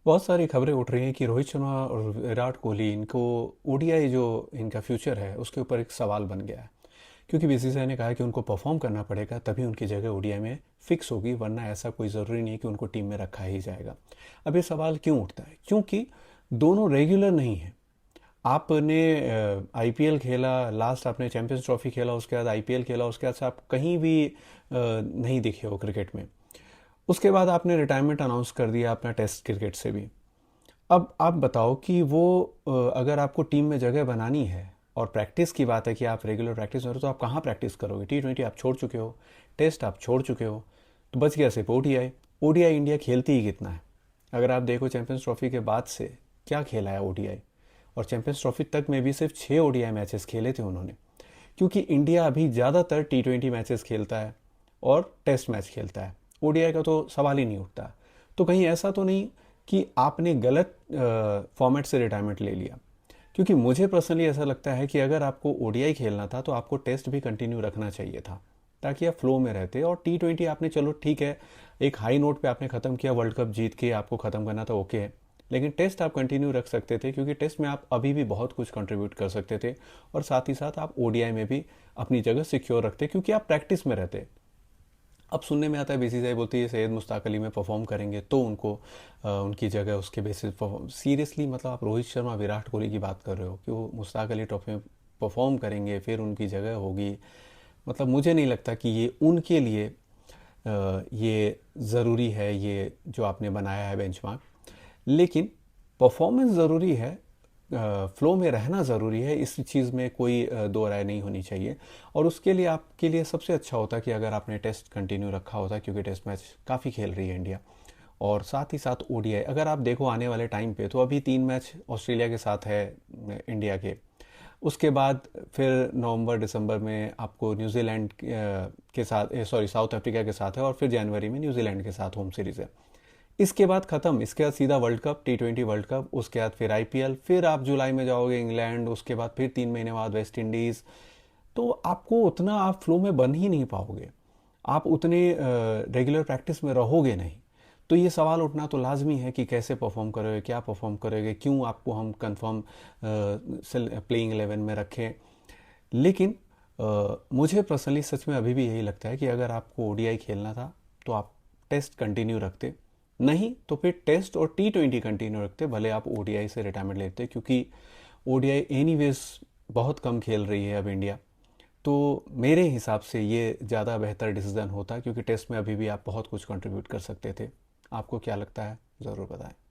बहुत सारी खबरें उठ रही हैं कि रोहित शर्मा और विराट कोहली इनको ओडीआई जो इनका फ्यूचर है उसके ऊपर एक सवाल बन गया है। क्योंकि बीसीसीआई ने कहा है कि उनको परफॉर्म करना पड़ेगा तभी उनकी जगह ओडीआई में फिक्स होगी, वरना ऐसा कोई ज़रूरी नहीं है कि उनको टीम में रखा ही जाएगा। अब ये सवाल क्यों उठता है? क्योंकि दोनों रेगुलर नहीं है। आपने आईपीएल खेला, लास्ट आपने चैंपियंस ट्रॉफी खेला, उसके बाद आईपीएल खेला, उसके बाद से आप कहीं भी नहीं दिखे हो क्रिकेट में। उसके बाद आपने रिटायरमेंट अनाउंस कर दिया अपना टेस्ट क्रिकेट से भी। अब आप बताओ कि वो अगर आपको टीम में जगह बनानी है और प्रैक्टिस की बात है कि आप रेगुलर प्रैक्टिस में हो, तो आप कहाँ प्रैक्टिस करोगे? T20 आप छोड़ चुके हो, टेस्ट आप छोड़ चुके हो, तो बच गया सिर्फ ओडीआई। ओडीआई इंडिया खेलती ही कितना है? अगर आप देखो चैंपियंस ट्रॉफी के बाद से क्या खेला है ओडीआई, और चैंपियंस ट्रॉफी तक में भी सिर्फ 6 ओडीआई मैचेस खेले थे उन्होंने। क्योंकि इंडिया अभी ज़्यादातर T20 मैचेस खेलता है और टेस्ट मैच खेलता है। ओडीआई का तो सवाल ही नहीं उठता। तो कहीं ऐसा तो नहीं कि आपने गलत फॉर्मेट से रिटायरमेंट ले लिया? क्योंकि मुझे पर्सनली ऐसा लगता है कि अगर आपको ओडीआई खेलना था तो आपको टेस्ट भी कंटिन्यू रखना चाहिए था, ताकि आप फ्लो में रहते। और T20 आपने, चलो ठीक है, एक हाई नोट पे आपने ख़त्म किया, वर्ल्ड कप जीत के आपको ख़त्म करना था, ओके है। लेकिन टेस्ट आप कंटिन्यू रख सकते थे, क्योंकि टेस्ट में आप अभी भी बहुत कुछ कंट्रीब्यूट कर सकते थे। और साथ ही साथ आप ओडीआई में भी अपनी जगह सिक्योर रखते, क्योंकि आप प्रैक्टिस में रहते। अब सुनने में आता है बीसीसीआई बोलती है सैयद मुश्ताक अली में परफॉर्म करेंगे तो उनको उनकी जगह उसके बेसिस परफॉर्म। सीरियसली, मतलब आप रोहित शर्मा विराट कोहली की बात कर रहे हो कि वो मुश्ताक अली ट्रॉफी में परफॉर्म करेंगे फिर उनकी जगह होगी? मतलब मुझे नहीं लगता कि ये उनके लिए ये ज़रूरी है, ये जो आपने बनाया है बेंचमार्क। लेकिन परफॉर्मेंस ज़रूरी है, फ्लो में रहना ज़रूरी है, इस चीज़ में कोई दो राय नहीं होनी चाहिए। और उसके लिए आपके लिए सबसे अच्छा होता कि अगर आपने टेस्ट कंटिन्यू रखा होता, क्योंकि टेस्ट मैच काफ़ी खेल रही है इंडिया। और साथ ही साथ ओडीआई अगर आप देखो आने वाले टाइम पे, तो अभी 3 मैच ऑस्ट्रेलिया के साथ है इंडिया के। उसके बाद फिर नवंबर दिसंबर में आपको न्यूजीलैंड के साथ, सॉरी, साउथ अफ्रीका के साथ है, और फिर जनवरी में न्यूजीलैंड के साथ होम सीरीज़ है। इसके बाद खत्म, इसके बाद सीधा world cup, T20 world cup, उसके बाद फिर आईपीएल, फिर आप जुलाई में जाओगे इंग्लैंड, उसके बाद फिर 3 महीने बाद वेस्ट इंडीज़। तो आपको उतना आप फ्लो में बन ही नहीं पाओगे, आप उतने रेगुलर प्रैक्टिस में रहोगे नहीं। तो ये सवाल उठना तो लाजमी है कि कैसे परफॉर्म करोगे, क्या परफॉर्म करोगे, क्यों आपको हम कंफर्म प्लेइंग 11 में रखें। लेकिन मुझे पर्सनली सच में अभी भी यही लगता है कि अगर आपको ओडीआई खेलना था तो आप टेस्ट कंटिन्यू रखते, नहीं तो फिर टेस्ट और T20 कंटिन्यू रखते, भले आप ओडीआई से रिटायरमेंट लेते। क्योंकि ओडीआई एनीवेज बहुत कम खेल रही है अब इंडिया। तो मेरे हिसाब से ये ज़्यादा बेहतर डिसीजन होता, क्योंकि टेस्ट में अभी भी आप बहुत कुछ कंट्रीब्यूट कर सकते थे। आपको क्या लगता है, ज़रूर बताएं।